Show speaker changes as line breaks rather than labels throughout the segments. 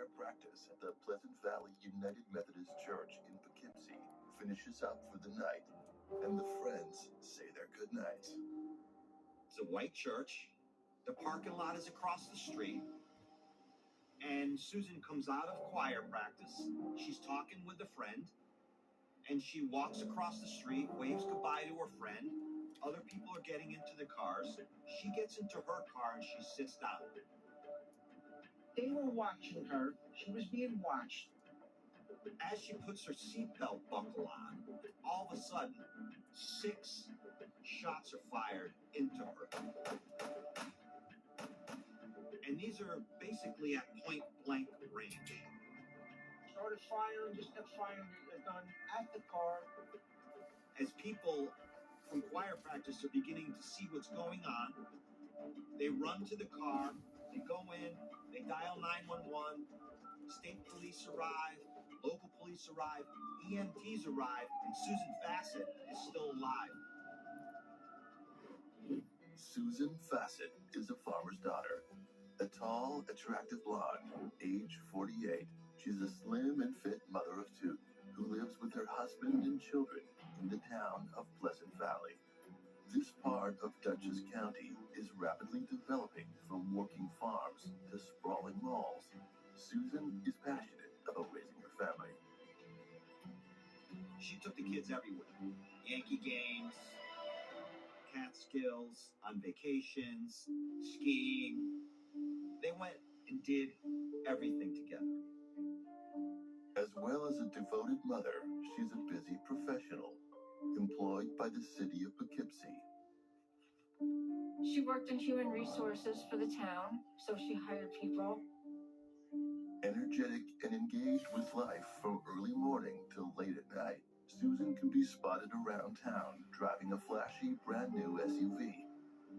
choir practice at the Pleasant Valley United Methodist Church in Poughkeepsie finishes up for the night, and the friends say their goodnights.
It's a white church. The parking lot is across the street. And Susan comes out of choir practice. She's talking with a friend. And she walks across the street, waves goodbye to her friend. Other people are getting into the cars. She gets into her car and she sits down.
They were watching her. She was being watched.
As she puts her seatbelt buckle on, all of a sudden, 6 shots are fired into her. And these are basically at point blank range.
Started firing, just kept firing the gun at the car.
As people from choir practice are beginning to see what's going on, they run to the car, they go in, they dial 911, state police arrive, local police arrive, EMTs arrive, and Susan Fassett is still alive.
Susan Fassett is a farmer's daughter. A tall, attractive blonde, age 48. She's a slim and fit mother of 2 who lives with her husband and children in the town of Pleasant Valley. This part of Dutchess County is rapidly developing from working farms to sprawling malls. Susan is passionate about raising her family.
She took the kids everywhere. Yankee games, Catskills, on vacations, skiing. They went and did everything together.
As well as a devoted mother, she's a busy professional, employed by the city of Poughkeepsie.
She worked in human resources for the town, so she hired people.
Energetic and engaged with life from early morning till late at night, Susan can be spotted around town driving a flashy brand new SUV.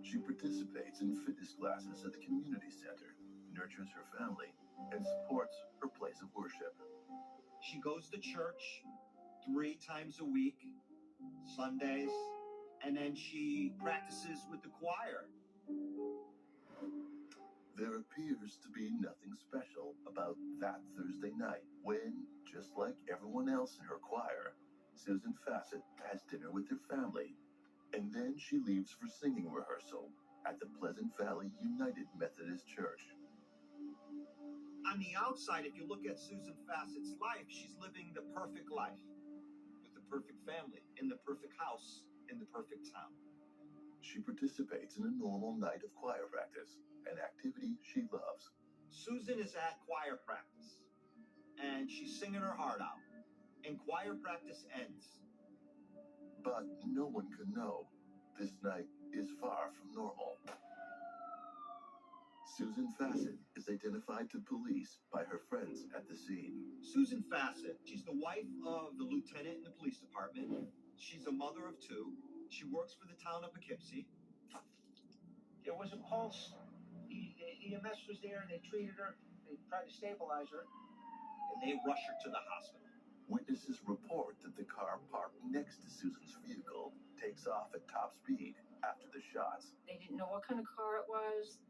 She participates in fitness classes at the community center, nurtures her family, and supports her place of worship.
She goes to church 3 times a week, Sundays, and then she practices with the choir.
There appears to be nothing special about that Thursday night when, just like everyone else in her choir, Susan Fassett has dinner with her family, and then she leaves for singing rehearsal at the Pleasant Valley United Methodist Church.
On the outside, if you look at Susan Fassett's life, she's living the perfect life with the perfect family, in the perfect house, in the perfect town.
She participates in a normal night of choir practice, an activity she loves.
Susan is at choir practice, and she's singing her heart out, and choir practice ends.
But no one can know. This night is far from normal. Susan Fassett is identified to police by her friends at the scene.
Susan Fassett, she's the wife of the lieutenant in the police department. She's a mother of 2. She works for the town of Poughkeepsie.
There was a pulse. The EMS was there, and they treated her. They tried to stabilize her.
And they rush her to the hospital.
Witnesses report that the car parked next to Susan's vehicle takes off at top speed after the shots.
They didn't know what kind of car it was.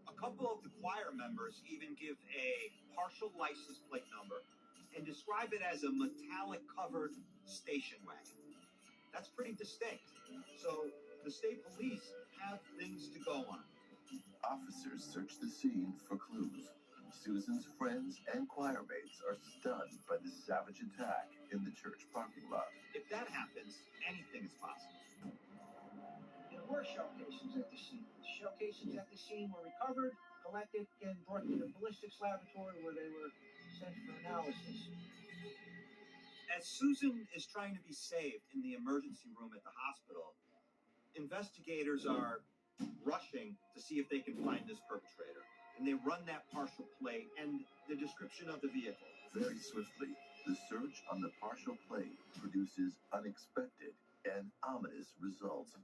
A couple of the choir members even give a partial license plate number and describe it as a metallic-covered station wagon. That's pretty distinct. So the state police have things to go on.
Officers search the scene for clues. Susan's friends and choir mates are stunned by the savage attack in the church parking lot.
If that happens, anything is possible.
There were shell casings at the scene. Shell casings at the scene were recovered, collected, and brought to the ballistics laboratory where they were sent for analysis.
As Susan is trying to be saved in the emergency room at the hospital, investigators are rushing to see if they can find this perpetrator. And they run that partial plate and the description of the vehicle.
Very swiftly, the search on the partial plate produces unexpected and ominous results.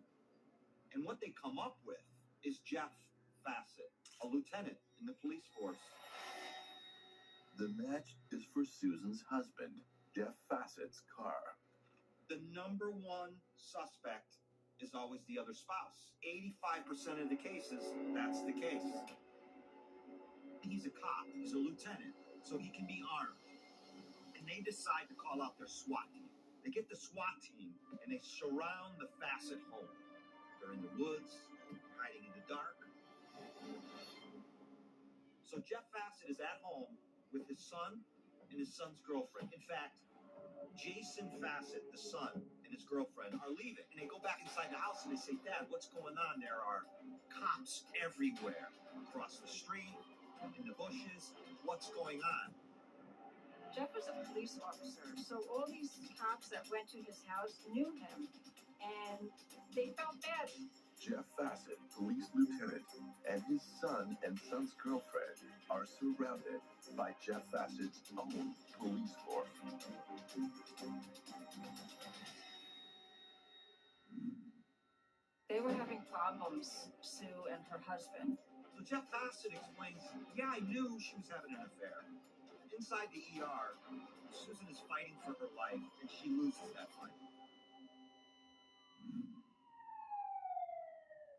And what they come up with is Jeff Fassett, a lieutenant in the police force.
The match is for Susan's husband, Jeff Fassett's car.
The number 1 suspect is always the other spouse. 85% of the cases, that's the case. He's a cop, he's a lieutenant, so he can be armed. And they decide to call out their SWAT team. They get the SWAT team and they surround the Fassett home. They're in the woods, hiding in the dark. So Jeff Fassett is at home with his son and his son's girlfriend. In fact, Jason Fassett, the son, and his girlfriend are leaving. And they go back inside the house and they say, Dad, what's going on? There are cops everywhere. Across the street, in the bushes. What's going on?
Jeff was a police officer, so all these cops that went to his house knew him, and they felt bad.
Jeff Fassett, police lieutenant, and his son and son's girlfriend are surrounded by Jeff Fassett's own police force.
They were having problems, Sue and her husband.
So Jeff Fassett explains, yeah, I knew she was having an affair. Inside the ER, Susan is fighting for her life, and she loses that fight.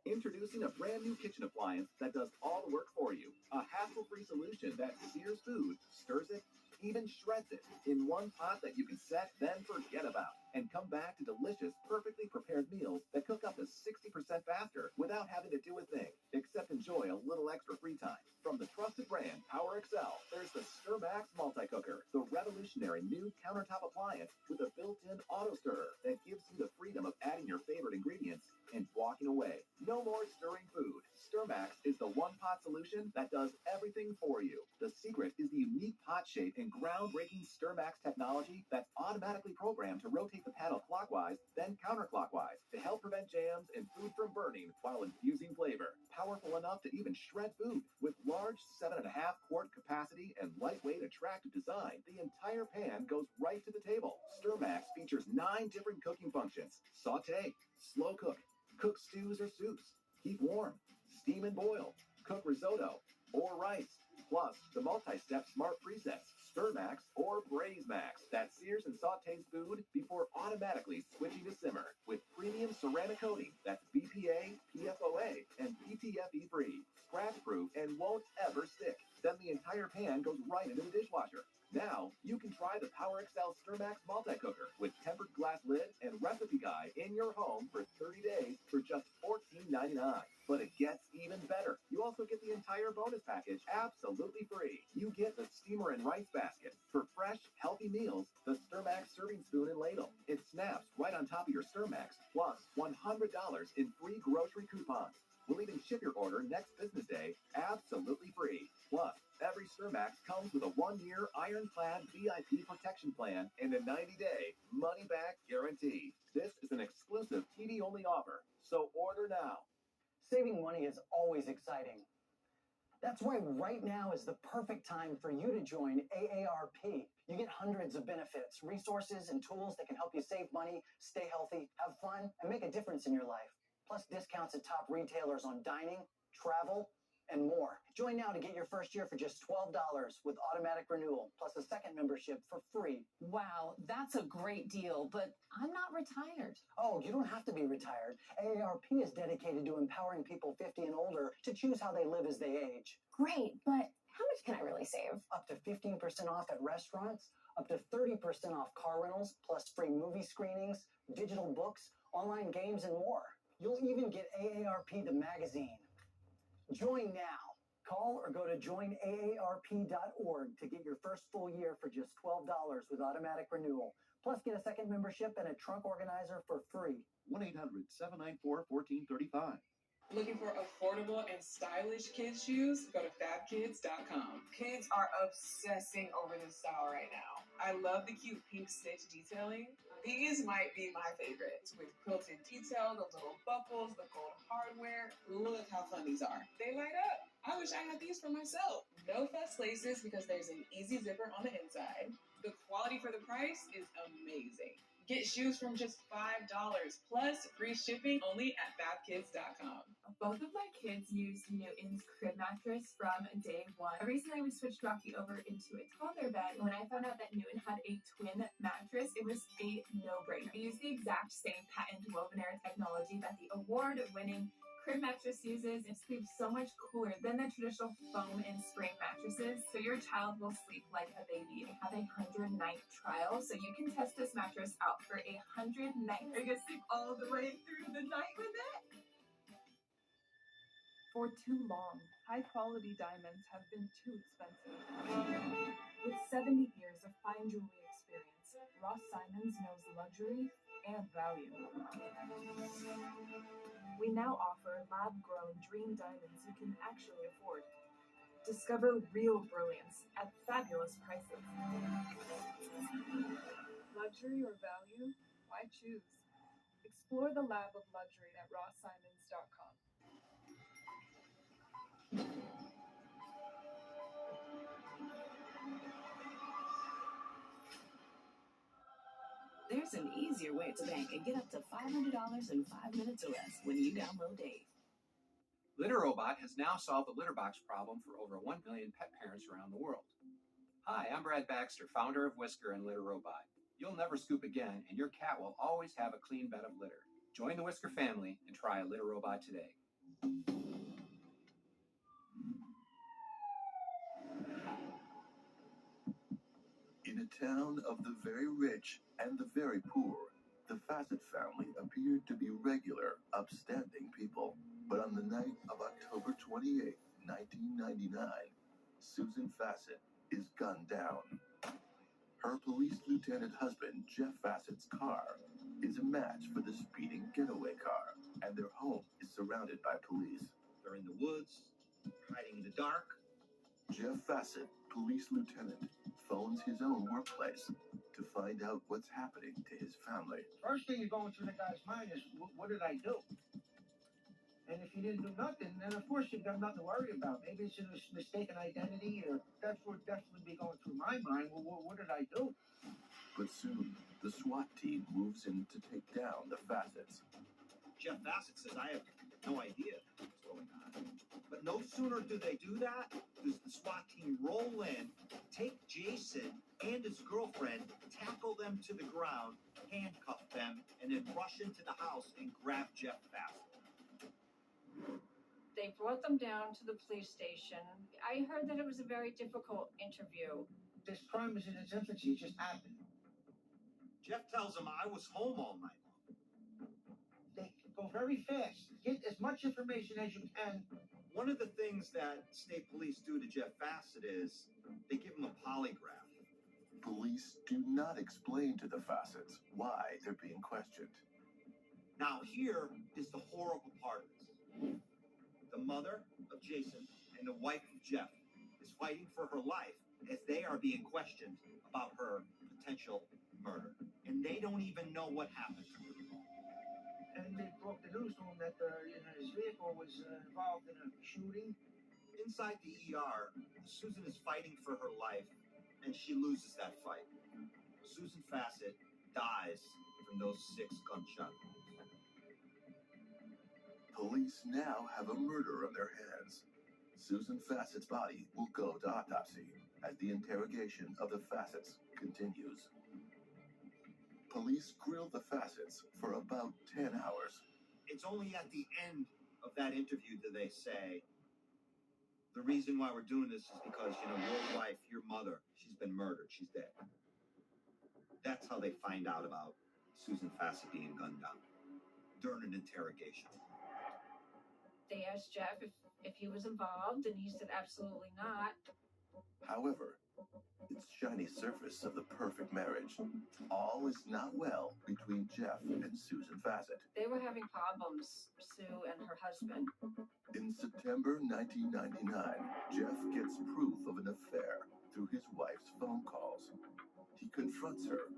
Introducing a brand new kitchen appliance that does all the work for you. A hassle-free solution that sears food, stirs it, even shreds it in one pot that you can set, then forget about. And come back to delicious, perfectly prepared meals that cook up to 60% faster without having to do a thing, except enjoy a little extra free time. From the trusted brand Power XL, there's the StirMax Multi-Cooker, the revolutionary new countertop appliance with a built-in auto stirrer that gives you the freedom of adding your favorite ingredients and walking away. No more stirring food. StirMax is the one-pot solution that does everything for you. The secret is the unique pot shape and groundbreaking StirMax technology that's automatically programmed to rotate the paddle clockwise, then counterclockwise to help prevent jams and food from burning while infusing flavor. Powerful enough to even shred food. With large 7.5-quart capacity and lightweight, attractive design, the entire pan goes right to the table. StirMax features 9 different cooking functions: saute, slow cook, cook stews or soups, keep warm, steam and boil, cook risotto or rice, plus the multi-step smart presets, StirMax or BraiseMax, that sears and sautés food before automatically switching to simmer with premium ceramic coating that's BPA, PFOA, and PTFE free, scratch-proof, and won't ever stick. Then the entire pan goes right into the dishwasher. Now, you can try the Power XL StirMax Multi-Cooker with tempered glass lid and recipe guide in your home for 30 days for just $14.99. But it gets even better. You also get the entire bonus package absolutely free. You get the steamer and rice basket for fresh, healthy meals, the StirMax serving spoon and ladle. It snaps right on top of your StirMax, plus $100 in free grocery coupons. We'll even ship your order next business day absolutely free. Plus, every StirMax comes with a 1-year ironclad VIP protection plan and a 90-day money-back guarantee. This is an exclusive TV-only offer, so order now.
Saving money is always exciting. That's why right now is the perfect time for you to join AARP. You get hundreds of benefits, resources, and tools that can help you save money, stay healthy, have fun, and make a difference in your life. Plus discounts at top retailers on dining, travel, and more. Join now to get your first year for just $12 with automatic renewal, plus a second membership for free.
Wow, that's a great deal, but I'm not retired.
Oh, you don't have to be retired. AARP is dedicated to empowering people 50 and older to choose how they live as they age.
Great, but how much can I really save?
Up to 15% off at restaurants, up to 30% off car rentals, plus free movie screenings, digital books, online games, and more. You'll even get AARP the magazine. Join now. Call or go to joinaarp.org to get your first full year for just $12 with automatic renewal. Plus, get a second membership and a trunk organizer for free.
1-800-794-1435.
Looking for affordable and stylish kids' shoes? Go to fabkids.com. Kids are obsessing over this style right now. I love the cute pink stitch detailing. These might be my favorites, with quilted detail, the little buckles, the gold hardware. Look how fun these are. They light up. I wish I had these for myself. No fuss laces because there's an easy zipper on the inside. The quality for the price is amazing. Get shoes from just $5 plus free shipping only at fabkids.com.
Both of my kids used Newton's crib mattress from day one. Recently, we switched Rocky over into a toddler bed. When I found out that Newton had a twin mattress, it was a no-brainer. I use the exact same patent woven air technology that the award-winning Crib mattress uses and sleeps so much cooler than the traditional foam and spring mattresses, so your child will sleep like a baby. They have a 100-night trial, so you can test this mattress out for 100 nights. Are you gonna sleep all the way through the night with it?
For too long, high-quality diamonds have been too expensive. With 70 years of fine jewelry experience, Ross Simons knows luxury and value. We now offer lab-grown dream diamonds you can actually afford. Discover real brilliance at fabulous prices. Luxury or value? Why choose? Explore the lab of luxury at rosssimons.com.
There's an easier way to bank and get up to $500 in 5 minutes or less when you download Dave.
LitterRobot has now solved the litter box problem for over 1 million pet parents around the world. Hi, I'm Brad Baxter, founder of Whisker and LitterRobot. You'll never scoop again, and your cat will always have a clean bed of litter. Join the Whisker family and try a LitterRobot today.
In a town of the very rich and the very poor, the Fassett family appeared to be regular, upstanding people. But on the night of October 28, 1999, Susan Fassett is gunned down. Her police lieutenant husband, Jeff Fassett's car, is a match for the speeding getaway car, and their home is surrounded by police.
They're in the woods, hiding in the dark.
Jeff Fassett, police lieutenant, phones his own workplace to find out what's happening to his family.
First thing you're going through the guy's mind is, what did I do? And if you didn't do nothing, then of course you've got nothing to worry about. Maybe it's a mistaken identity, or that's what definitely be going through my mind. Well, what did I do?
But soon, the SWAT team moves in to take down the Fassetts.
Jeff Fassett says, I have no idea what's going on. But no sooner do they do that, does the SWAT team roll in, take Jason and his girlfriend, tackle them to the ground, handcuff them, and then rush into the house and grab Jeff Fassett.
They brought them down to the police station. I heard that it was a very difficult interview.
This crime is in its infancy. It just happened.
Jeff tells them I was home all night long.
They go very fast. Get as much information as you can.
One of the things that state police do to Jeff Fassett is they give him a polygraph.
Police do not explain to the Fassetts why they're being questioned.
Now here is the horrible part of this. The mother of Jason and the wife of Jeff is fighting for her life as they are being questioned about her potential murder. And they don't even know what happened to her.
And they broke the news to him that his vehicle was involved in a shooting.
Inside the ER, Susan is fighting for her life, and she loses that fight. Susan Fassett dies from those 6 gunshot wounds.
Police now have a murder on their hands. Susan Fassett's body will go to autopsy as the interrogation of the Fassetts continues. Police grill the Fassetts for about 10 hours.
It's only at the end of that interview do they say, the reason why we're doing this is because, your wife, your mother, she's been murdered. She's dead. That's how they find out about Susan Fassett being gunned down during an interrogation.
They asked Jeff if he was involved, and he said absolutely not.
However, its shiny surface of the perfect marriage, all is not well between Jeff and Susan Fassett.
They were having problems, Sue and her husband.
In September 1999, Jeff gets proof of an affair through his wife's phone calls. He confronts her,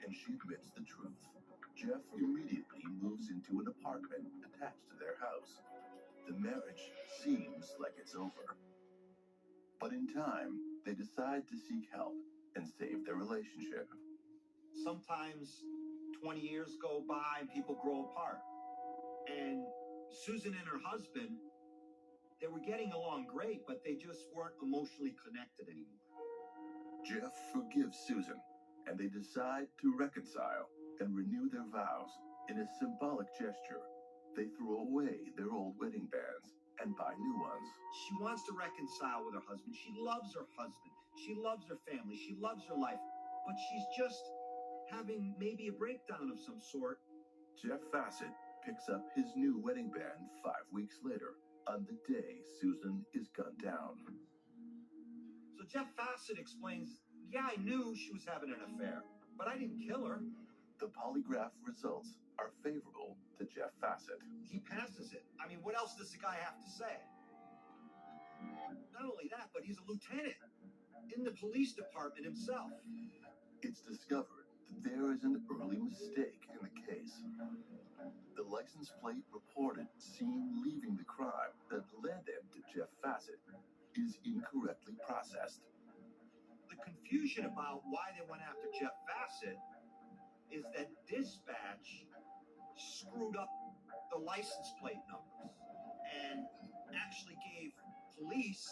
and she admits the truth. Jeff immediately moves into an apartment attached to their house. The marriage seems like it's over. But in time, they decide to seek help and save their relationship.
Sometimes 20 years go by and people grow apart. And Susan and her husband, they were getting along great, but they just weren't emotionally connected anymore.
Jeff forgives Susan, and they decide to reconcile and renew their vows in a symbolic gesture They throw away their old wedding bands and buy new ones.
She wants to reconcile with her husband. She loves her husband. She loves her family. She loves her life. But she's just having maybe a breakdown of some sort.
Jeff Fassett picks up his new wedding band 5 weeks later, on the day Susan is gunned down.
So Jeff Fassett explains, yeah, I knew she was having an affair, but I didn't kill her.
The polygraph results are favorable to Jeff Fassett.
He passes it. I mean, what else does the guy have to say? Not only that, but he's a lieutenant in the police department himself.
It's discovered that there is an early mistake in the case. The license plate reported seen leaving the crime that led them to Jeff Fassett is incorrectly processed.
The confusion about why they went after Jeff Fassett is that dispatch screwed up the license plate numbers and actually gave police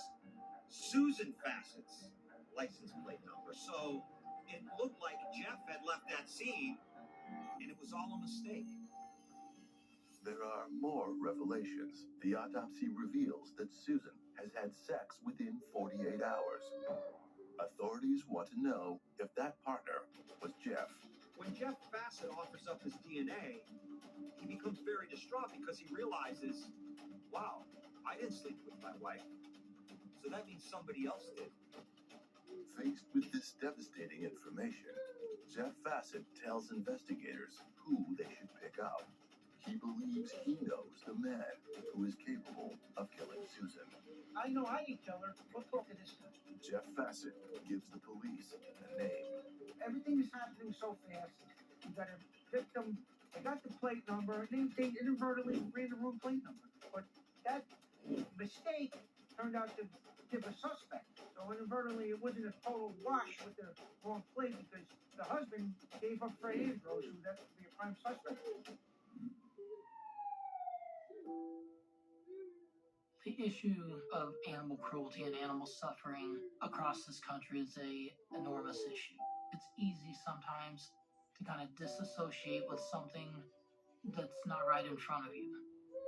Susan Fassett's license plate number. So it looked like Jeff had left that scene and it was all a mistake.
There are more revelations. The autopsy reveals that Susan has had sex within 48 hours. Authorities want to know if that partner was Jeff.
When Jeff Fassett offers up his DNA, he becomes very distraught because he realizes, wow, I didn't sleep with my wife. So that means somebody else did.
Faced with this devastating information, Jeff Fassett tells investigators who they should pick out. He believes he knows the man who is capable of killing Susan.
I know I didn't kill her. We'll talk to this guy.
Jeff Fassett gives the police a name.
Everything is happening so fast. You got a victim. They got the plate number. They inadvertently ran the wrong plate number. But that mistake turned out to give a suspect. So inadvertently, it wasn't a total wash with the wrong plate because the husband gave up for ANDROS, who that would be a prime suspect.
The issue of animal cruelty and animal suffering across this country is an enormous issue. It's easy sometimes to kind of disassociate with something that's not right in front of you.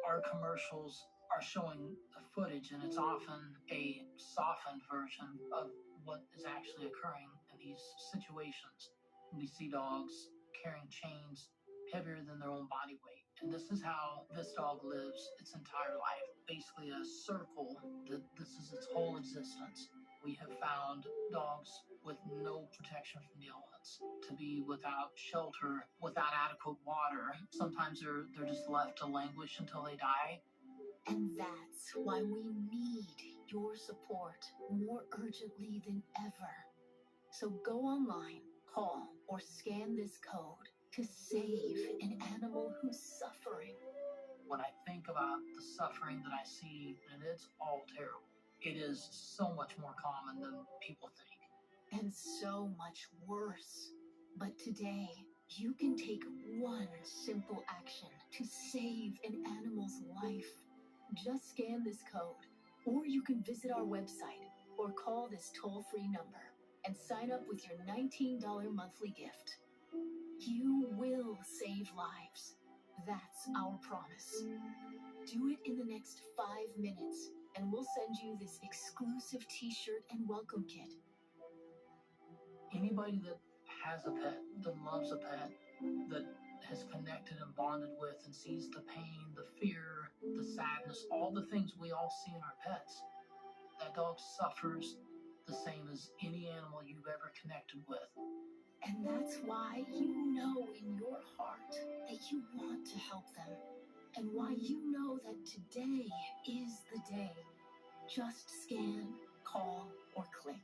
Our commercials are showing the footage, and it's often a softened version of what is actually occurring in these situations. We see dogs carrying chains heavier than their own body weight. And this is how this dog lives its entire life. Basically a circle that this is its whole existence. We have found dogs with no protection from the elements, to be without shelter, without adequate water. Sometimes they're just left to languish until they die.
And that's why we need your support more urgently than ever. So go online, call, or scan this code to save an animal who's suffering.
When I think about the suffering that I see, and it's all terrible, it is so much more common than people think.
And so much worse. But today, you can take one simple action to save an animal's life. Just scan this code, or you can visit our website or call this toll-free number and sign up with your $19 monthly gift. You will save lives. That's our promise. Do it in the next 5 minutes, and we'll send you this exclusive t-shirt and welcome kit.
Anybody that has a pet, that loves a pet, that has connected and bonded with and sees the pain, the fear, the sadness, all the things we all see in our pets, that dog suffers the same as any animal you've ever connected with.
And that's why you know in your heart that you want to help them, and why you know that today is the day. Just scan, call, or click.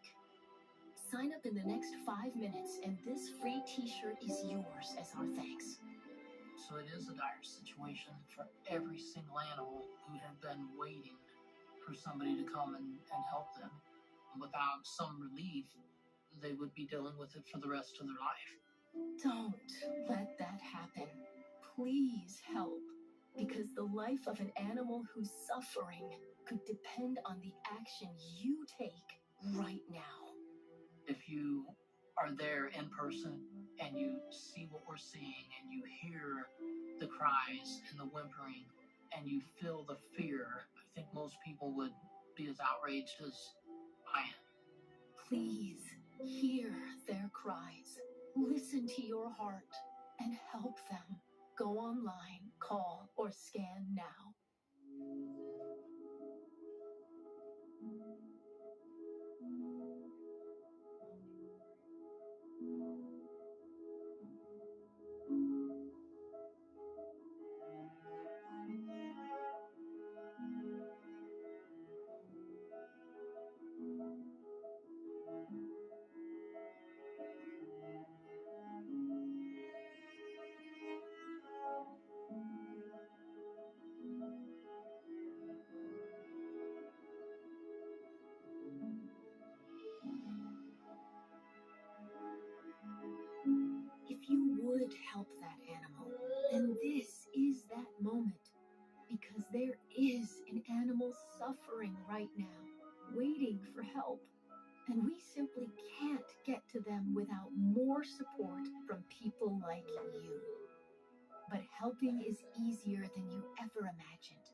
Sign up in the next 5 minutes, and this free t-shirt is yours as our thanks.
So it is a dire situation for every single animal who have been waiting for somebody to come and help them. And without some relief, they would be dealing with it for the rest of their life.
Don't let that happen. Please help, because the life of an animal who's suffering could depend on the action you take right now.
If you are there in person and you see what we're seeing and you hear the cries and the whimpering, and you feel the fear, I think most people would be as outraged as I am.
Please hear their cries. Listen to your heart and help them. Go online, call, or scan now. If you would help that animal, then this is that moment. Because there is an animal suffering right now, waiting for help. And we simply can't get to them without more support from people like you. But helping is easier than you ever imagined.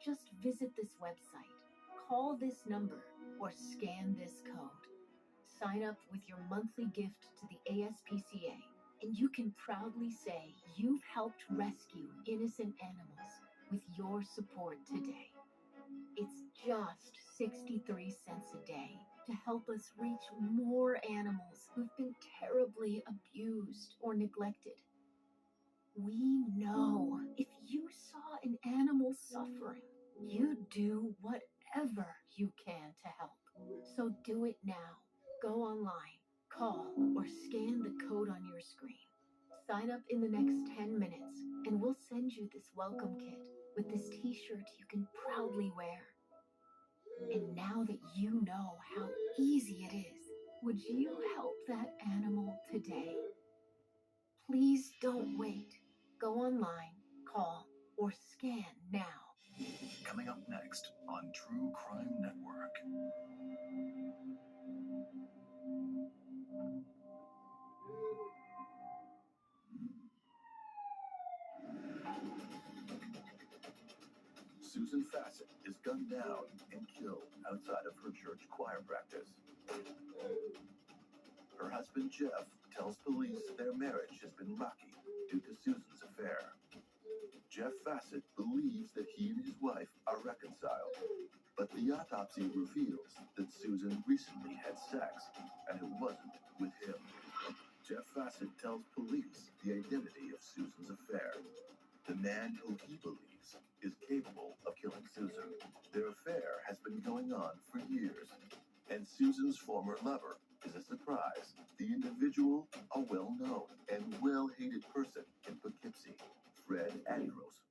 Just visit this website, call this number, or scan this code. Sign up with your monthly gift to the ASPCA, and you can proudly say you've helped rescue innocent animals with your support today. It's just 63 cents a day to help us reach more animals who've been terribly abused or neglected. We know if you saw an animal suffering, you'd do whatever you can to help. So do it now. Go online, call, or scan the code on your screen. Sign up in the next 10 minutes, and we'll send you this welcome kit with this t-shirt you can proudly wear. And now that you know how easy it is, would you help that animal today? Please don't wait. Go online, call, or scan now.
Coming up next on True Crime Network. Susan Fassett is gunned down and killed outside of her church choir practice. Her husband, Jeff, tells police their marriage has been rocky due to Susan's affair. Jeff Fassett believes that he and his wife are reconciled, but the autopsy reveals that Susan recently had sex, and it wasn't with him. Jeff Fassett tells police the identity of Susan's affair, the man who he believes is capable of killing Susan. Their affair has been going on for years, and Susan's former lover is a surprise. The individual, a well-known and well-hated person in Poughkeepsie, Fred Andros.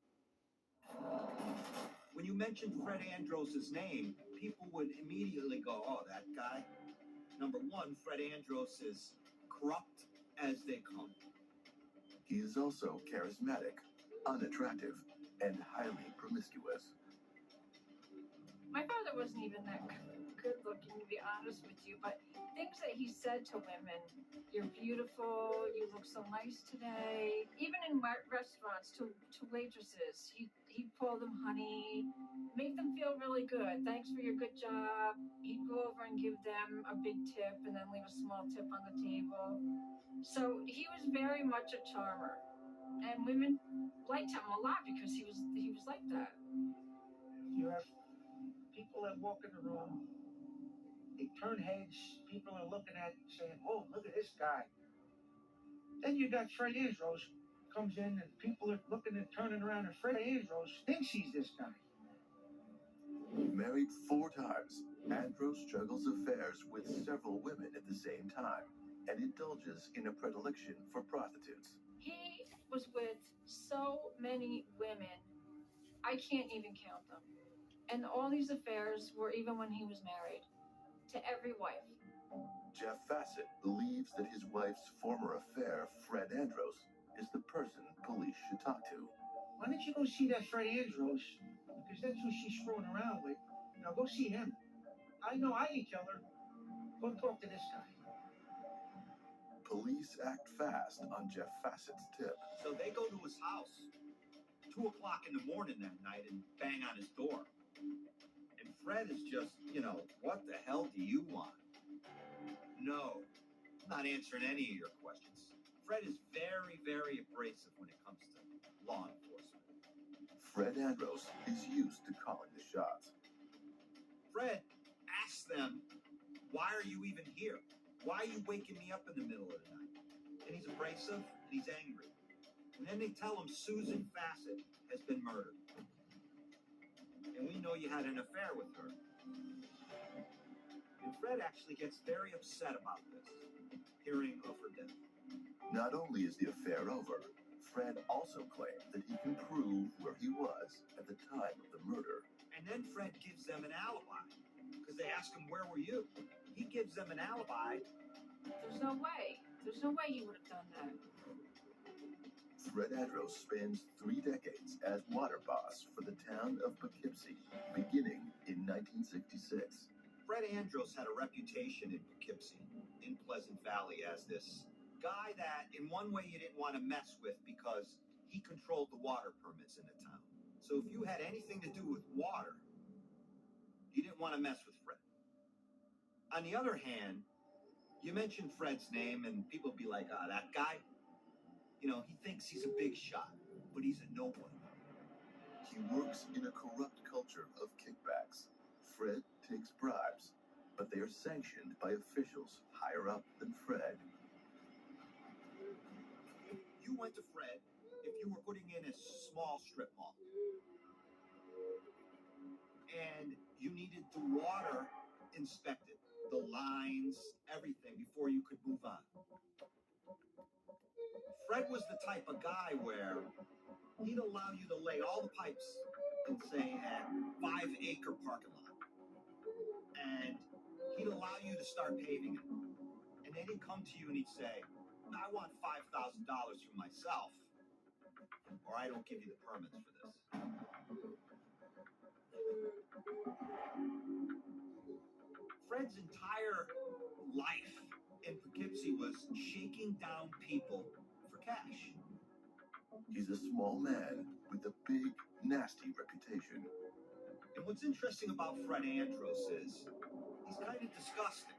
When you mentioned Fred Andros' name, people would immediately go, oh, that guy. Number one, Fred Andros is corrupt as they come.
He is also charismatic, unattractive, and highly promiscuous.
My father wasn't even that good looking, to be honest with you, but things that he said to women, you're beautiful, you look so nice today. Even in restaurants, to waitresses, he'd call them honey, make them feel really good. Thanks for your good job. He'd go over and give them a big tip and then leave a small tip on the table. So he was very much a charmer. And women liked him a lot because he was like that.
You have people that walk in the room, they turn heads, people are looking at saying, whoa, look at this guy. Then you got Fred Andros comes in and people are looking and turning around and Fred Andros thinks he's this guy.
Married 4 times, Andros juggles affairs with several women at the same time and indulges in a predilection for prostitutes.
He was with so many women, I can't even count them. And all these affairs were even when he was married, to every wife.
Jeff Fassett believes that his wife's former affair, Fred Andros, is the person police should talk to.
Why don't you go see that Fred Andros? Because that's who she's screwing around with. Now go see him. I know I didn't kill her. Go talk to this guy.
Police act fast on Jeff Fassett's tip.
So they go to his house, 2 o'clock in the morning that night, and bang on his door. And Fred is just, what the hell do you want? No, I'm not answering any of your questions. Fred is very, very abrasive when it comes to law enforcement.
Fred Andros is used to calling the shots.
Fred asks them, why are you even here? Why are you waking me up in the middle of the night? And he's abrasive and he's angry. And then they tell him Susan Fassett has been murdered. And we know you had an affair with her. And Fred actually gets very upset about this, hearing of her death.
Not only is the affair over, Fred also claims that he can prove where he was at the time of the murder.
And then Fred gives them an alibi, because they ask him, where were you? He gives them an alibi.
There's no way. There's no way he would have done that.
Fred Andros spends 3 decades as water boss for the town of Poughkeepsie, beginning in 1966.
Fred Andros had a reputation in Poughkeepsie, in Pleasant Valley, as this guy that in one way you didn't want to mess with because he controlled the water permits in the town. So if you had anything to do with water, you didn't want to mess with Fred. On the other hand, you mention Fred's name and people be like, that guy, he thinks he's a big shot, but he's a nobody.
He works in a corrupt culture of kickbacks. Fred takes bribes, but they are sanctioned by officials higher up than Fred.
You went to Fred if you were putting in a small strip mall. And you needed the water inspected, the lines, everything, before you could move on. Fred was the type of guy where he'd allow you to lay all the pipes in, say, a 5-acre parking lot. And he'd allow you to start paving it. And then he'd come to you and he'd say, I want $5,000 for myself, or I don't give you the permits for this. Fred's entire life in Poughkeepsie was shaking down people for cash.
He's a small man with a big, nasty reputation.
And what's interesting about Fred Andros is he's kind of disgusting.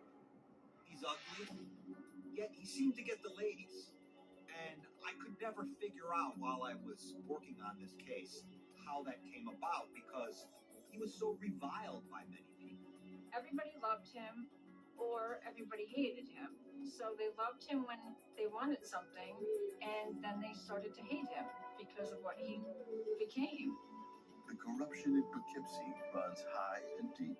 He's ugly, yet he seemed to get the ladies. And I could never figure out while I was working on this case how that came about, because he was so reviled by many people.
Everybody loved him, or everybody hated him. So they loved him when they wanted something, and then they started to hate him because of what he became.
The corruption in Poughkeepsie runs high and deep.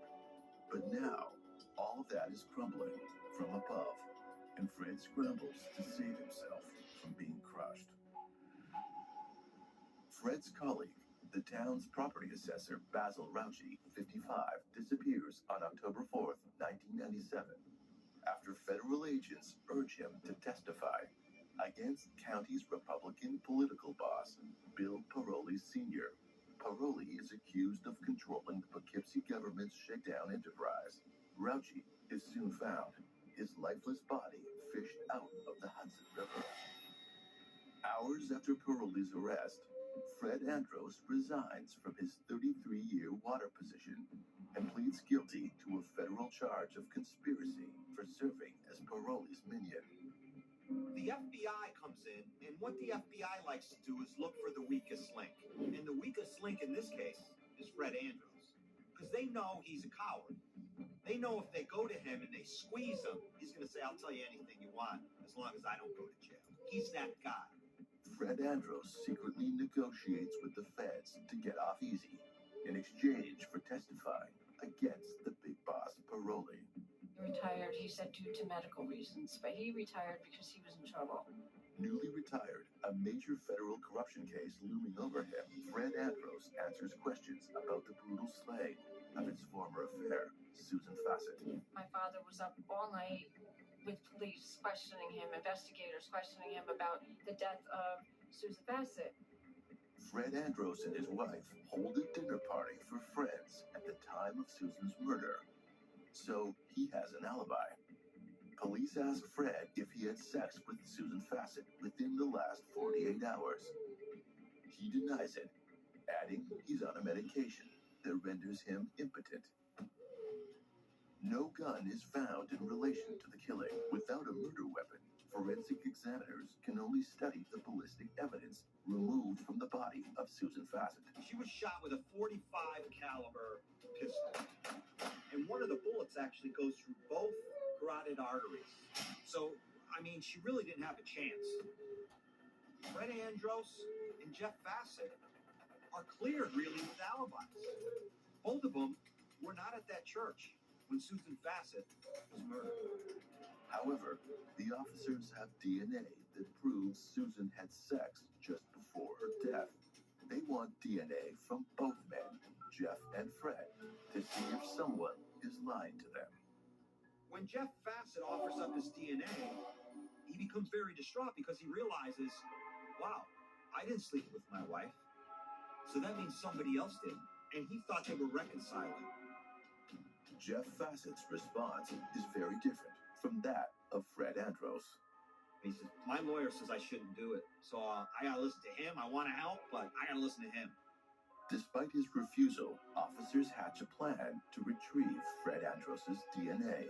But now, all of that is crumbling from above, and Fred scrambles to save himself from being crushed. Fred's colleague, the town's property assessor, Basil Rauchi, 55, disappears on October 4th, 1997, after federal agents urge him to testify against county's Republican political boss, Bill Paroli Sr. Paroli is accused of controlling the Poughkeepsie government's shakedown enterprise. Rauchi is soon found, his lifeless body fished out of the Hudson River. Hours after Paroli's arrest, Fred Andros resigns from his 33-year water position and pleads guilty to a federal charge of conspiracy for serving as Paroli's minion.
The FBI comes in, and what the FBI likes to do is look for the weakest link. And the weakest link in this case is Fred Andros, because they know he's a coward. They know if they go to him and they squeeze him, he's going to say, I'll tell you anything you want as long as I don't go to jail. He's that guy.
Fred Andros secretly negotiates with the feds to get off easy in exchange for testifying against the big boss Paroli.
He retired, he said, due to medical reasons, but he retired because he was in trouble.
Newly retired, a major federal corruption case looming over him, Fred Andros answers questions about the brutal slaying of his former affair, Susan Fassett.
My father was up all night with police questioning him, investigators questioning him about the death of Susan Fassett.
Fred Andros and his wife hold a dinner party for friends at the time of Susan's murder, so he has an alibi. Police ask Fred if he had sex with Susan Fassett within the last 48 hours. He denies it, adding he's on a medication that renders him impotent. No gun is found in relation to the killing. Without a murder weapon, forensic examiners can only study the ballistic evidence removed from the body of Susan Fassett.
She was shot with a .45 caliber pistol, and one of the bullets actually goes through both carotid arteries. So, I mean, she really didn't have a chance. Fred Andros and Jeff Fassett are cleared, really, with alibis. Both of them were not at that church when Susan Fassett was murdered.
However, the officers have DNA that proves Susan had sex just before her death. They want DNA from both men, Jeff and Fred, to see if someone is lying to them.
When Jeff Fassett offers up his DNA, he becomes very distraught because he realizes, wow, I didn't sleep with my wife. So that means somebody else did. And he thought they were reconciling.
Jeff Fassett's response is very different from that of Fred Andros.
He says, my lawyer says I shouldn't do it. So I gotta listen to him. I want to help, but I gotta listen to him.
Despite his refusal, officers hatch a plan to retrieve Fred Andros's DNA.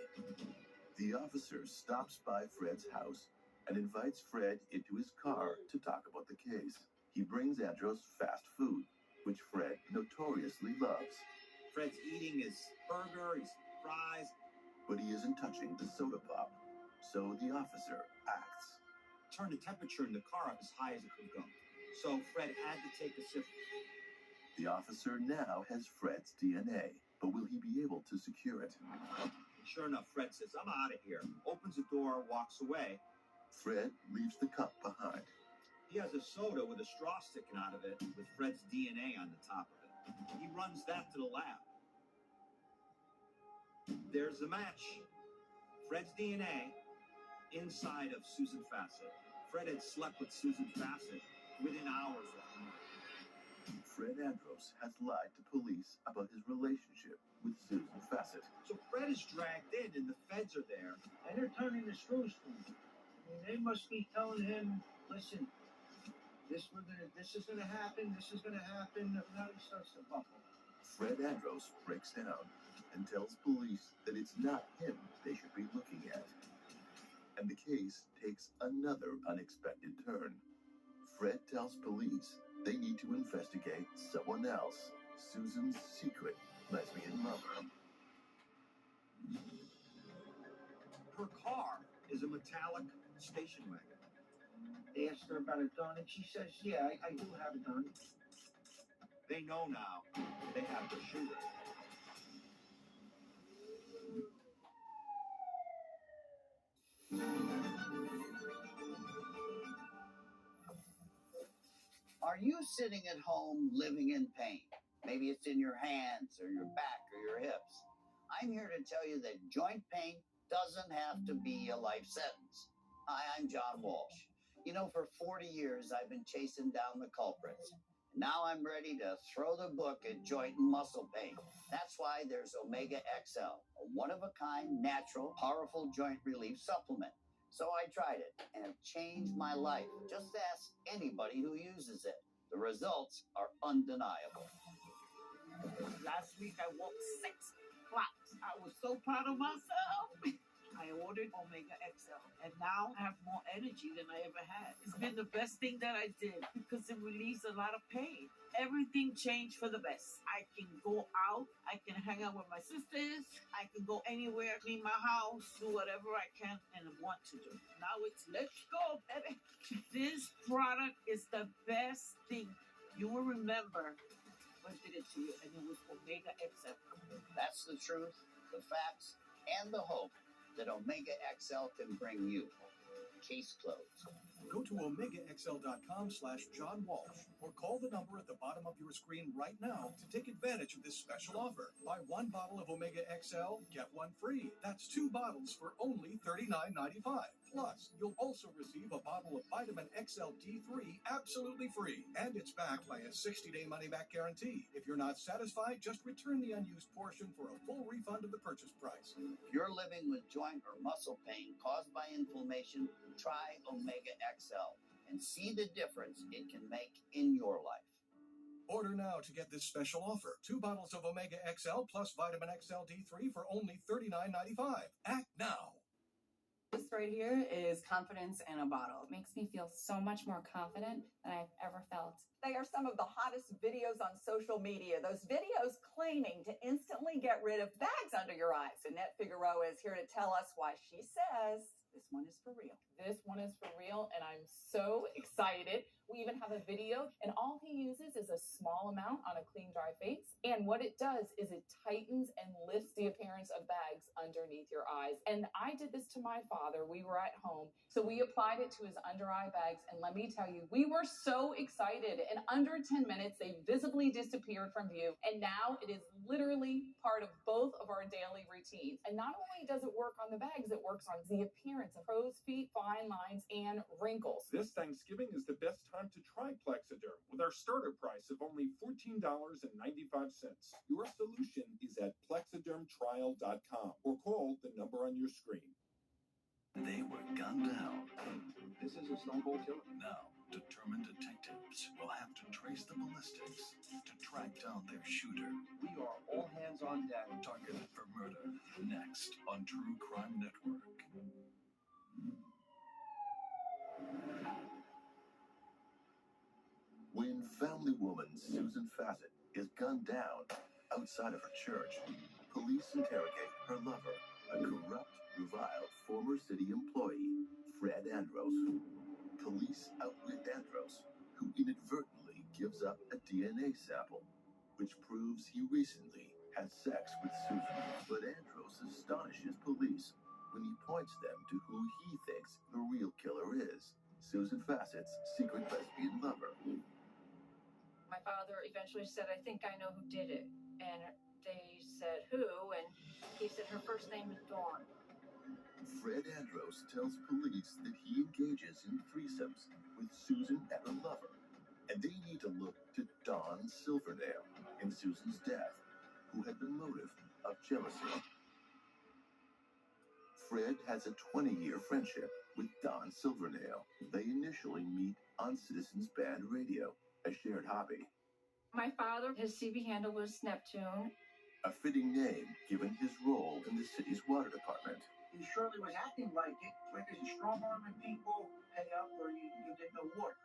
The officer stops by Fred's house and invites Fred into his car to talk about the case. He brings Andros fast food, which Fred notoriously loves.
Fred's eating his burger, his fries.
But he isn't touching the soda pop, so the officer acts.
Turn the temperature in the car up as high as it could go. So Fred had to take a sip.
The officer now has Fred's DNA, but will he be able to secure it?
Sure enough, Fred says, I'm out of here. Opens the door, walks away.
Fred leaves the cup behind.
He has a soda with a straw sticking out of it with Fred's DNA on the top of it. He runs that to the lab. There's the match. Fred's DNA inside of Susan Fassett. Fred had slept with Susan Fassett within hours of the murder.
Fred Andros has lied to police about his relationship with Susan Fassett.
So Fred is dragged in and the feds are there.
And they're turning the screws for him. I mean, they must be telling him, listen, this is gonna happen, this is gonna happen. Now he starts to buckle.
Fred Andros breaks down and tells police that it's not him they should be looking at. And the case takes another unexpected turn. Fred tells police they need to investigate someone else, Susan's secret lesbian lover.
Her car is a metallic station wagon.
They asked her about a gun, and she says, yeah, I do have a gun.
They know now they have the shooter.
Are you sitting at home living in pain? Maybe it's in your hands or your back or your hips. I'm here to tell you that joint pain doesn't have to be a life sentence. Hi, I'm John Walsh. You know, for 40 years, I've been chasing down the culprits. Now I'm ready to throw the book at joint and muscle pain. That's why there's Omega XL, a one-of-a-kind, natural, powerful joint relief supplement. So I tried it, and it changed my life. Just ask anybody who uses it. The results are undeniable.
Last week I walked 6 blocks. I was so proud of myself. I ordered Omega XL, and now I have more energy than I ever had. It's been the best thing that I did because it relieves a lot of pain. Everything changed for the best. I can go out, I can hang out with my sisters, I can go anywhere, clean my house, do whatever I can and want to do. Now it's let's go, baby. This product is the best thing. You will remember what did it to you, and it was Omega XL.
That's the truth, the facts, and the hope that Omega XL can bring you. Case closed.
Go to OmegaXL.com/John Walsh or call the number at the bottom of your screen right now to take advantage of this special offer. Buy 1 bottle of Omega XL, get 1 free. That's 2 bottles for only $39.95. Plus, you'll also receive a bottle of Vitamin XL D3 absolutely free, and it's backed by a 60-day money-back guarantee. If you're not satisfied, just return the unused portion for a full refund of the purchase price.
If you're living with joint or muscle pain caused by inflammation, try Omega XL and see the difference it can make in your life.
Order now to get this special offer. 2 bottles of Omega XL plus Vitamin XL D3 for only $39.95. Act now.
This right here is confidence in a bottle. It makes me feel so much more confident than I've ever felt.
They are some of the hottest videos on social media. Those videos claiming to instantly get rid of bags under your eyes. Annette Figueroa is here to tell us why she says this one is for real.
This one is for real, and I'm so excited. We even have a video, and all he uses is a small amount on a clean, dry face. And what it does is it tightens and lifts the appearance of bags underneath your eyes. And I did this to my father. We were at home, so we applied it to his under-eye bags. And let me tell you, we were so excited. In under 10 minutes, they visibly disappeared from view. And now it is literally part of both of our daily routines. And not only does it work on the bags, it works on the appearance of crow's feet, fine lines, and wrinkles.
This Thanksgiving is the best time to try Plexiderm with our starter price of only $14.95. Your solution is at plexidermtrial.com or call the number on your screen.
They were gunned down.
This is a stone cold killer.
Now, determined detectives will have to trace the ballistics to track down their shooter.
We are all hands on deck.
Targeted for murder. Next on True Crime Network. When family woman Susan Fassett is gunned down outside of her church, police interrogate her lover, a corrupt, reviled former city employee, Fred Andros. Police outwit Andros, who inadvertently gives up a DNA sample, which proves he recently had sex with Susan. But Andros astonishes police when he points them to who he thinks the real killer is, Susan Fassett's secret lesbian lover.
My father eventually said, "I think I know who did it." And they said, "Who?" And he said, "Her first name is Dawn."
Fred Andros tells police that he engages in threesomes with Susan and her lover, and they need to look to Dawn Silvernail in Susan's death, who had the motive of jealousy. Fred has a 20-year friendship with Dawn Silvernail. They initially meet on Citizens Band Radio, a shared hobby.
My father, his CB handle was Neptune.
A fitting name given his role in the city's water department.
He surely was acting like it, because you strong-arming people, pay up, or you get no water.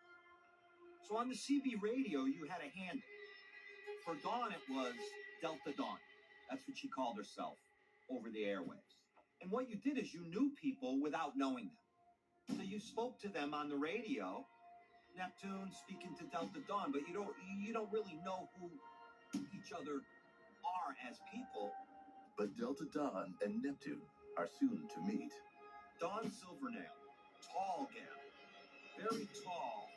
So on the CB radio, you had a handle. For Dawn, it was Delta Dawn. That's what she called herself over the airwaves. And what you did is you knew people without knowing them. So you spoke to them on the radio, Neptune speaking to Delta Dawn, but you don't really know who each other are as people.
But Delta Dawn and Neptune are soon to meet.
Dawn Silvernail, tall gal, very tall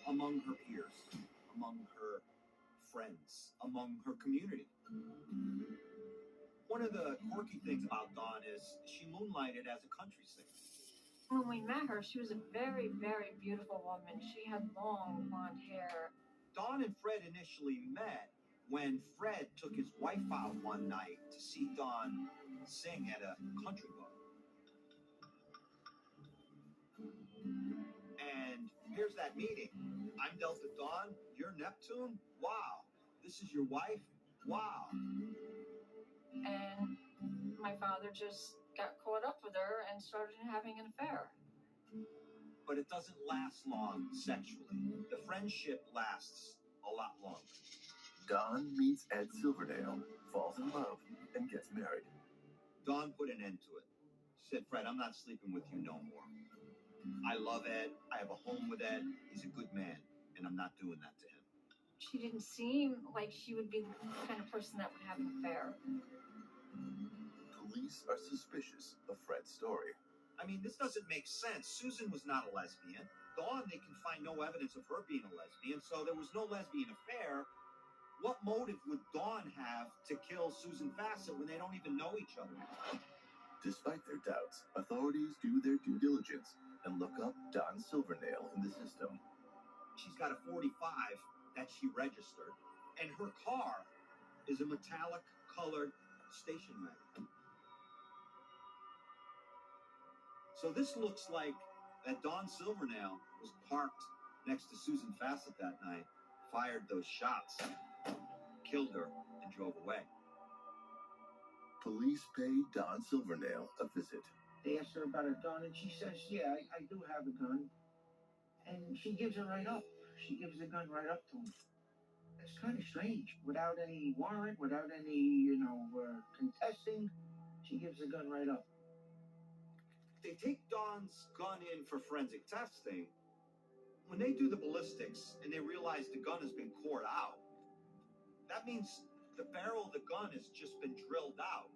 among her peers, among her friends, among her community. One of the quirky things about Dawn is she moonlighted as a country singer.
When we met her, she was a very, very beautiful woman. She had long blonde hair.
Dawn and Fred initially met when Fred took his wife out one night to see Dawn sing at a country bar. And here's that meeting. I'm Delta Dawn, you're Neptune? Wow. This is your wife? Wow.
And my father just got caught up with her and started having an affair.
But it doesn't last long sexually. The friendship lasts a lot longer.
Dawn meets Ed Silvernail, falls in love, and gets married.
Dawn put an end to it. She said, "Fred, I'm not sleeping with you no more. I love Ed. I have a home with Ed. He's a good man, and I'm not doing that to him."
She didn't seem like she would be the kind of person that would have an affair.
Police are suspicious of Fred's story.
I mean, this doesn't make sense. Susan was not a lesbian. Dawn, they can find no evidence of her being a lesbian, so there was no lesbian affair. What motive would Dawn have to kill Susan Fassett when they don't even know each other?
Despite their doubts, authorities do their due diligence and look up Don Silvernail in the system.
She's got a 45 that she registered, and her car is a metallic colored station wagon. So this looks like that Don Silvernail was parked next to Susan Fassett that night, fired those shots, killed her, and drove away.
Police pay Don Silvernail a visit.
They asked her about a gun, and she says, yeah, I do have a gun. And she gives it right up. She gives the gun right up to him. It's kind of strange. Without any warrant, without any, contesting, she gives the gun right up.
They take Don's gun in for forensic testing. When they do the ballistics and they realize the gun has been cored out, that means the barrel of the gun has just been drilled out,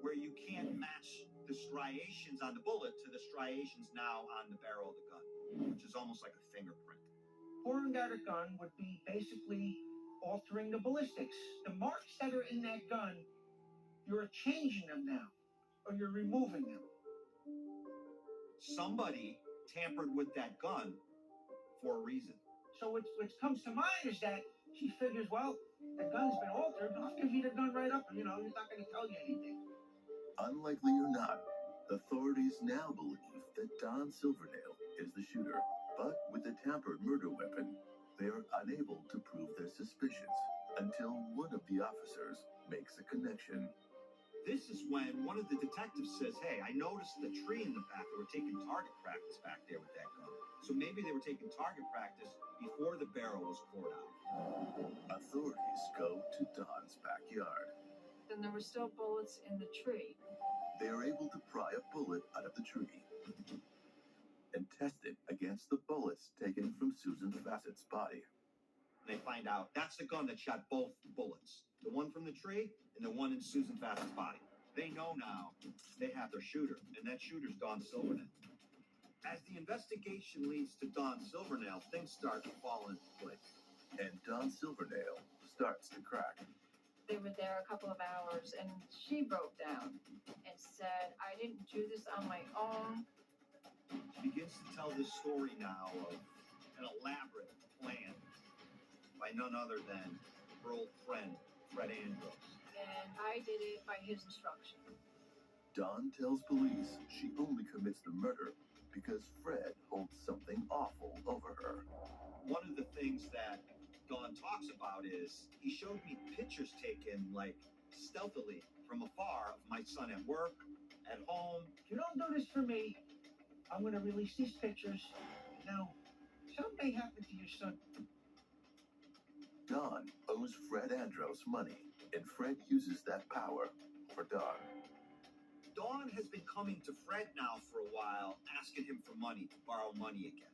where you can't match the striations on the bullet to the striations now on the barrel of the gun, which is almost like a fingerprint.
Pouring out a gun would be basically altering the ballistics. The marks that are in that gun, you're changing them now, or you're removing them.
Somebody tampered with that gun for a reason.
So what comes to mind is that she figures, well, the gun's been altered, I'll give you the gun right up, he's not going to tell you anything.
Unlikely or not, authorities now believe that Don Silvernail is the shooter. But with a tampered murder weapon, they are unable to prove their suspicions until one of the officers makes a connection.
This is when one of the detectives says, hey, I noticed the tree in the back. They were taking target practice back there with that gun. So maybe they were taking target practice before the barrel was cored out.
Authorities go to Don's backyard.
Then there were still bullets in the tree.
They are able to pry a bullet out of the tree and test it against the bullets taken from Susan Fassett's body.
They find out that's the gun that shot both bullets. The one from the tree and the one in Susan Fassett's body. They know now they have their shooter, and that shooter's Don Silvernail. As the investigation leads to Don Silvernail, things start to fall into place.
And Don Silvernail starts to crack.
They were there a couple of hours, and she broke down and said, I didn't do this on my own.
She begins to tell this story now of an elaborate plan by none other than her old friend, Fred Andros.
And I did it by his instruction.
Dawn tells police she only commits the murder because Fred holds something awful over her.
One of the things that Dawn talks about is he showed me pictures taken, like, stealthily from afar of my son at work, at home.
If you don't do this for me, I'm going to release these pictures. Now, something may happen to your son.
Dawn owes Fred Andros money, and Fred uses that power for Dawn.
Dawn has been coming to Fred now for a while, asking him for money, to borrow money again.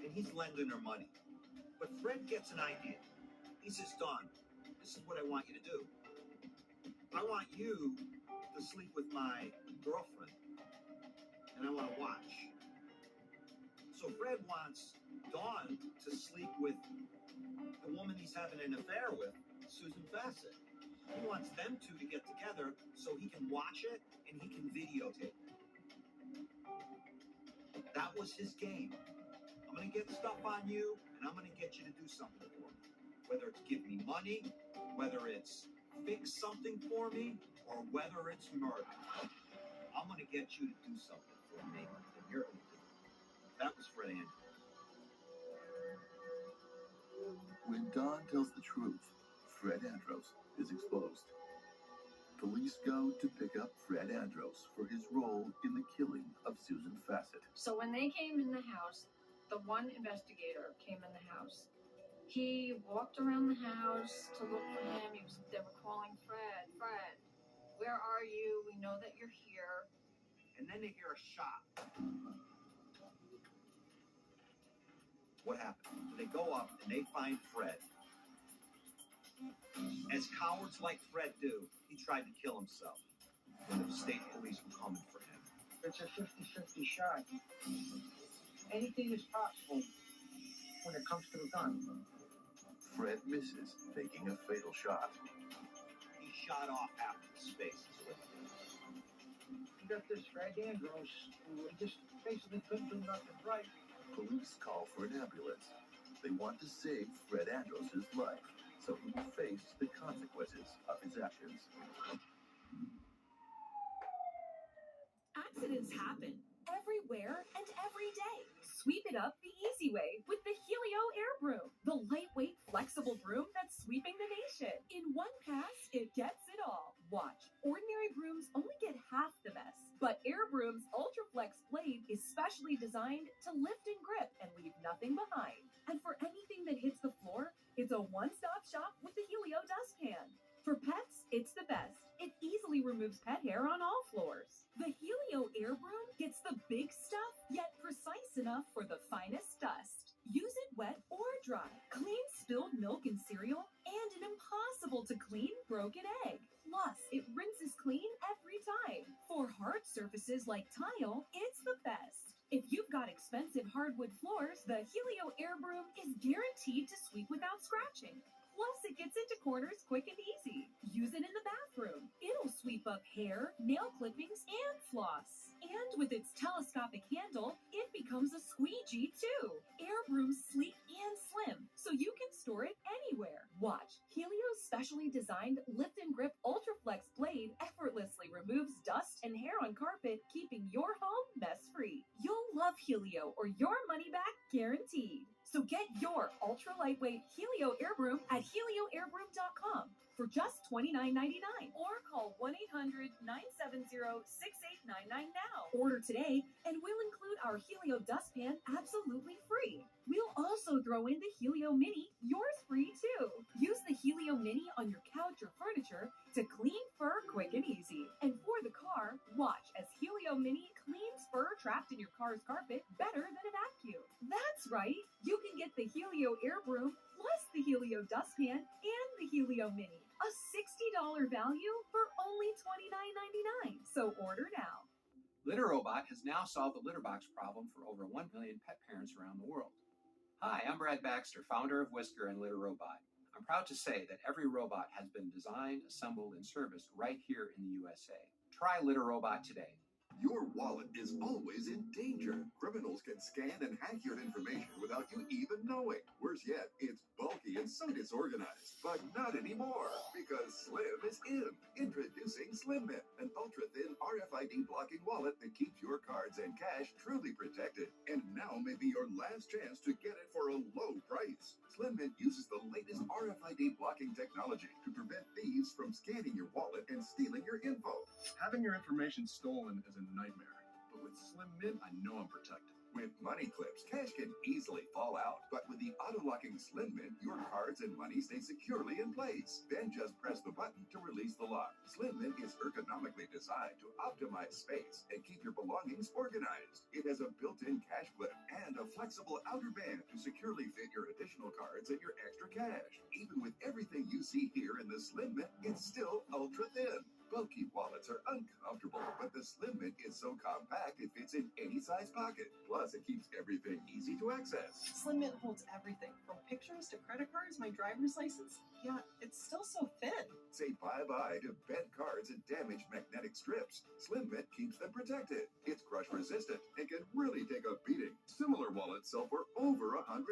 And he's lending her money. But Fred gets an idea. He says, Dawn, this is what I want you to do. I want you to sleep with my girlfriend, and I want to watch. So Fred wants Dawn to sleep with the woman he's having an affair with, Susan Fassett. He wants them two to get together so he can watch it and he can videotape it. That was his game. I'm going to get stuff on you, and I'm going to get you to do something for me. Whether it's give me money, whether it's fix something for me, or whether it's murder. I'm going to get you to do something for me, and you're going to do it. That was Fred Andros.
When Dawn tells the truth, Fred Andros is exposed. Police go to pick up Fred Andros for his role in the killing of Susan Fassett.
So when they came in the house, the one investigator came in the house. He walked around the house to look for him. They were calling Fred, Fred, where are you? We know that you're here.
And then they hear a shot. What happened? They go up and they find Fred. As cowards like Fred do, he tried to kill himself when the state police were coming for him.
It's a 50-50 shot. Anything is possible when it comes to the gun.
Fred misses, taking a fatal shot.
He shot off half of his face.
got this Fred Andros who just basically couldn't do nothing right.
Police call for an ambulance. They want to save Fred Andros' life, so he will face the consequences of his actions.
Accidents happen everywhere and every day. Sweep it up the easy way with the Helio Air Broom, the lightweight, flexible broom that's sweeping the nation. In one pass, it gets it all. Watch, ordinary brooms only get half the mess, but Air Broom's Ultra Flex blade is specially designed to lift and grip and leave nothing behind. And for anything that hits the floor, it's a one-stop shop with the Helio dustpan. For pets, it's the best. It easily removes pet hair on all floors. The Helio Air Broom gets the big stuff, yet precise enough for the finest dust. Use it wet or dry. Clean spilled milk and cereal, and an impossible to clean broken egg. Plus, it rinses clean every time. For hard surfaces like tile, it's the best. If you've got expensive hardwood floors, the Helio Air Broom is guaranteed to sweep without scratching. Plus, it gets into corners quick and easy. Use it in the bathroom. It'll sweep up hair, nail clippings, and floss. And with its telescopic handle, it becomes a squeegee too. Air Broom's sleek and slim, so you can store it anywhere. Watch, Helio's specially designed lift and grip Ultra Flex blade effortlessly removes dust and hair on carpet, keeping your home mess-free. You'll love Helio or your money back guaranteed. So get your ultra lightweight Helio Air Broom at helioairbroom.com for just $29.99 or call 1-800-970-6899 now. Order today and we'll include our Helio dustpan absolutely free. We'll also throw in the Helio Mini, yours free too. Use the Helio Mini on your couch or furniture to clean fur quick and easy. And for the car, watch as Helio Mini cleans fur trapped in your car's carpet better than a vacuum. That's right, you can get the Helio Air Broom plus the Helio dustpan and the Helio Mini. A $60 value for only $29.99. So order now.
LitterRobot has now solved the litter box problem for over 1 million pet parents around the world. Hi, I'm Brad Baxter, founder of Whisker and LitterRobot. I'm proud to say that every robot has been designed, assembled, and serviced right here in the USA. Try LitterRobot today.
Your wallet is always in danger. Criminals can scan and hack your information without you even knowing. Worse yet, it's bulky and so disorganized. But not anymore, because Slim is in. Introducing Slim Mint, an ultra-thin RFID blocking wallet that keeps your cards and cash truly protected. And now may be your last chance to get it for a low price. Slim Mint uses the latest RFID blocking technology to prevent thieves from scanning your wallet and stealing your info.
Having your information stolen is a nightmare, but with Slim Mint, I know I'm protected.
With money clips, cash can easily fall out, but with the auto-locking Slim Mint, your cards and money stay securely in place. Then just press the button to release the lock. Slim Mint is ergonomically designed to optimize space and keep your belongings organized. It has a built-in cash clip and a flexible outer band to securely fit your additional cards and your extra cash. Even with everything you see here in the Slim Mint, it's still ultra-thin. Bulky wallets are uncomfortable, but the Slim Mint is so compact it fits in any size pocket. Plus, it keeps everything easy to access.
Slim Mint holds everything, from pictures to credit cards, my driver's license. Yeah, it's still so thin.
Say bye-bye to bent cards and damaged magnetic strips. Slim Mint keeps them protected. It's crush-resistant and can really take a beating. Similar wallets sell for over $100.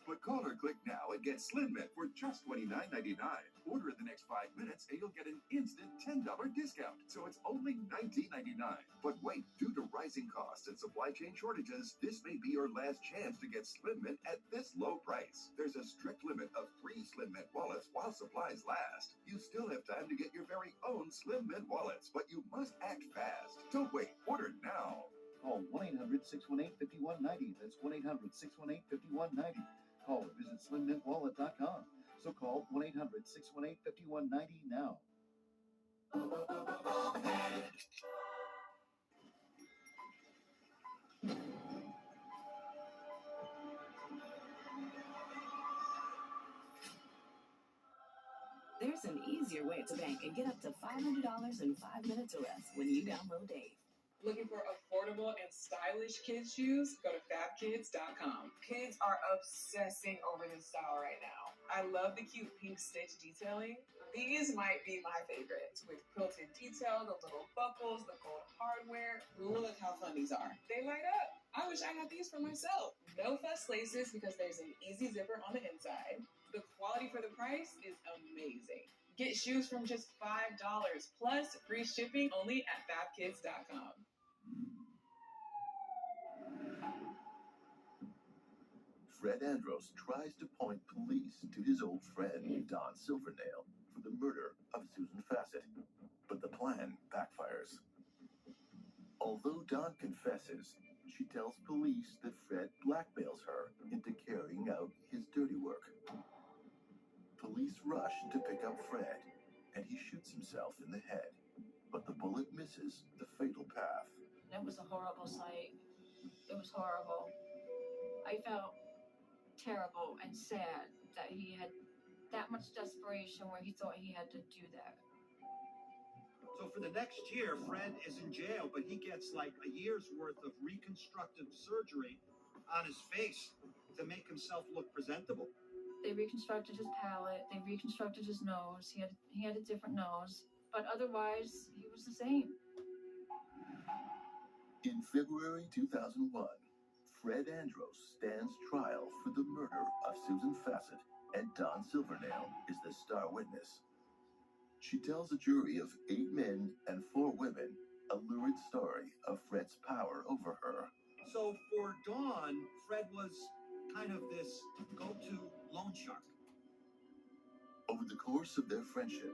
But call or click now and get Slim Mint for just $29.99. Order in the next 5 minutes and you'll get an instant $10 discount. So it's only $19.99. But wait, due to rising costs and supply chain shortages, this may be your last chance to get Slim Mint at this low price. There's a strict limit of 3 Slim Mint wallets while supplies last. You still have time to get your very own Slim Mint wallets, but you must act fast. Don't wait, order now.
Call 1-800-618-5190. That's 1-800-618-5190. Call or visit slimmintwallet.com. So call 1-800-618-5190 now.
There's an easier way to bank and get up to $500 in 5 minutes or less when you download Dave.
Looking for affordable affordable and stylish kids shoes, go to fabkids.com. Kids are obsessing over this style right now. I love the cute pink stitch detailing. These might be my favorites, with quilted detail, the little buckles, the gold hardware. Look how fun these are. They light up. I wish I had these for myself. No fuss laces because there's an easy zipper on the inside. The quality for the price is amazing. Get shoes from just $5 plus free shipping only at fabkids.com.
Fred Andros tries to point police to his old friend, Don Silvernail, for the murder of Susan Fassett, but the plan backfires. Although Don confesses, she tells police that Fred blackmails her into carrying out his dirty work. Police rush to pick up Fred, and he shoots himself in the head, but the bullet misses the fatal path.
It was a horrible sight. It was horrible. I felt terrible and sad that he had that much desperation where he thought he had to do that.
So for the next year, Fred is in jail, but he gets like a year's worth of reconstructive surgery on his face to make himself look presentable.
They reconstructed his palate. They reconstructed his nose. He had a different nose, but otherwise he was the same.
In February 2001, Fred Andros stands trial for the murder of Susan Fassett, and Don Silvernail is the star witness. She tells a jury of 8 men and 4 women a lurid story of Fred's power over her.
So for Dawn, Fred was kind of this go-to loan shark.
Over the course of their friendship,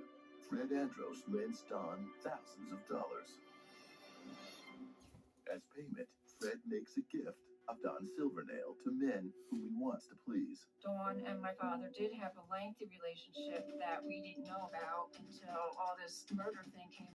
Fred Andros lends Don thousands of dollars. As payment, Fred makes a gift of Don Silvernail to men whom he wants to please.
Dawn and my father did have a lengthy relationship that we didn't know about until all this murder thing came